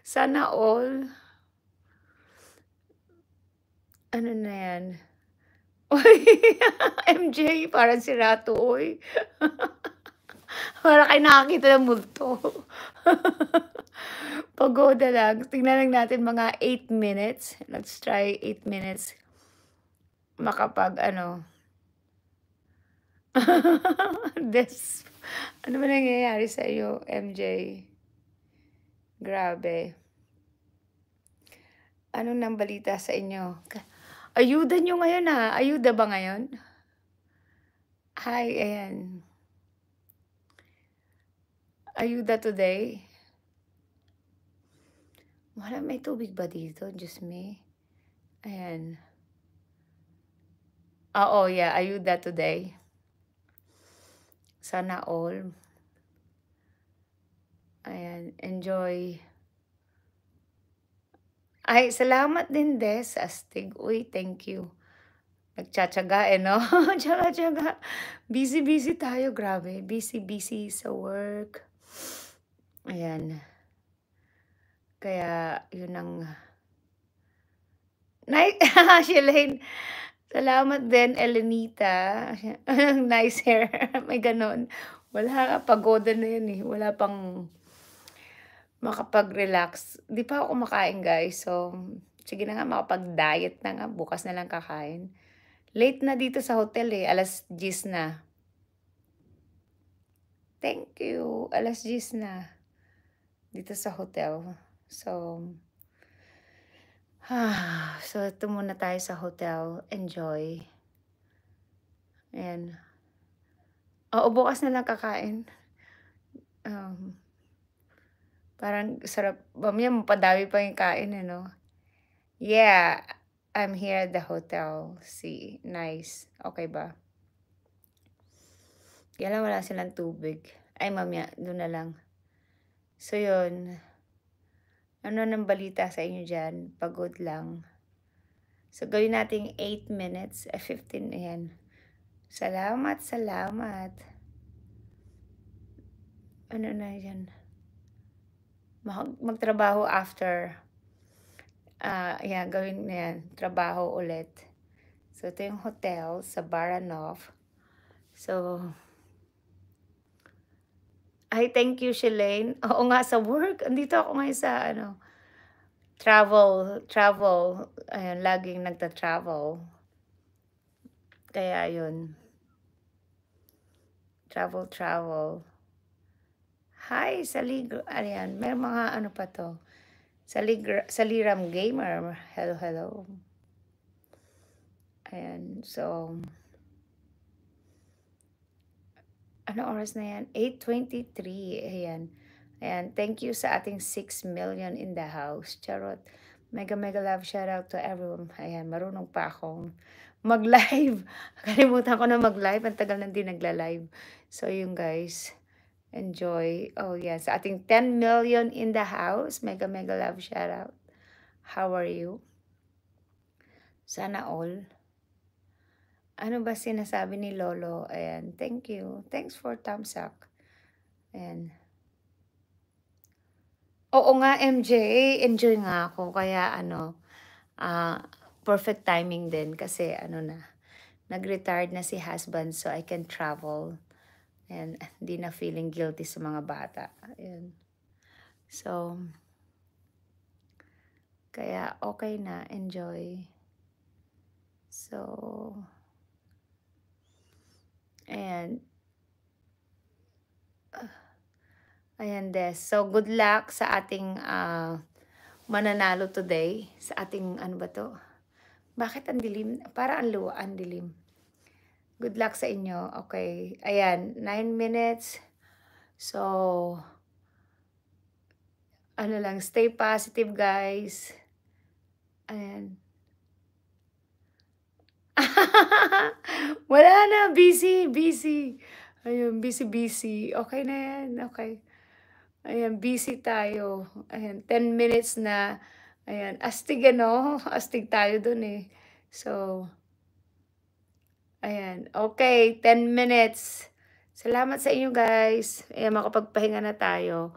Sana all. Ano na yan? Uy, MJ, parang si Rato, uy. Para kayo nakakita ng multo. Pagoda lang. Tingnan lang natin mga 8 minutes. Let's try 8 minutes. Makapag ano. Des. Ano ba nangyayari sa iyo, MJ? Grabe. Ano nang balita sa inyo? Ayuda nyo ngayon Ayuda ba ngayon? Hi, ayan. Ayuda today. Wala, may tubig ba dito? Diyos me. Ayan. Oo, yeah, ayuda today. Sana all. Ayan, enjoy. Ay, salamat din, Des Astig. Uy, thank you. Nagtsatsaga no? Tsaga-tsaga. Busy-busy tayo, grabe. Busy-busy sa work. Ayan. Kaya, yun ang... Shalane, salamat din, Elenita. Nice hair. May ganon. Wala, pagoda na yan eh. Wala pang makapag-relax. Di pa ako kumakain, guys. So, sige na nga, makapag-diet na nga. Bukas na lang kakain. Late na dito sa hotel eh. Alas 10 na. Thank you. Alas 10 na. Dito sa hotel. So, so ito muna tayo sa hotel. Enjoy. Ayan. Oo, bukas na lang kakain. Parang sarap. Mamaya mapadawi pa yung kain, no? Yeah, I'm here at the hotel. See, nice. Okay ba? Kaya lang wala silang tubig. Ay, mamaya, doon na lang. So, yun. Ano nang balita sa inyo dyan? Pagod lang. So, gawin natin 8 minutes. 15, ayan. Salamat, salamat. Ano na yan? Magtrabaho after. Ayan, gawin na yan. Trabaho ulit. So, ito yung hotel sa Baranov. So, ay, thank you, Shalane. Oo nga, sa work. Andito ako ngayon sa, travel. Ayan, laging nagta-travel. Kaya, yun. Travel. Hi, ayan, may mga ano pa to. Saliram Gamer. Hello. Ayan, so... Ano oras na yan? 8:23. Ayan. Thank you sa ating 6 million in the house. Charot. Mega love shout out to everyone. Ayan, marunong pa akong mag-live. Kalimutan ko na mag-live. Ang tagal nang di nagla-live. So, yung guys, enjoy. Oh, yeah. Sa ating 10 million in the house. Mega love shout out. How are you? Sana all. Ano ba sinasabi ni Lolo? Ayan, thank you. Thanks for thumbs up. Ayan. Oo nga, MJ. Enjoy nga ako. Kaya perfect timing din. Kasi nag-retired na si husband so I can travel. And hindi na feeling guilty sa mga bata. Ayan. So, kaya okay na. Enjoy. So... Ayan, Des. So, good luck sa ating mananalo today. Sa ating, ano ba to? Bakit ang dilim? Para ang dilim. Good luck sa inyo. Okay. Ayan, 9 minutes. So, stay positive, guys. Ayan. Wala na, busy. Ayun, busy. Okay na yan, okay. Ayan, busy tayo. Ayan, 10 minutes na. Ayan, astig astig tayo dun eh. So, ayan, okay, 10 minutes. Salamat sa inyo guys. Ayan, makapagpahinga na tayo.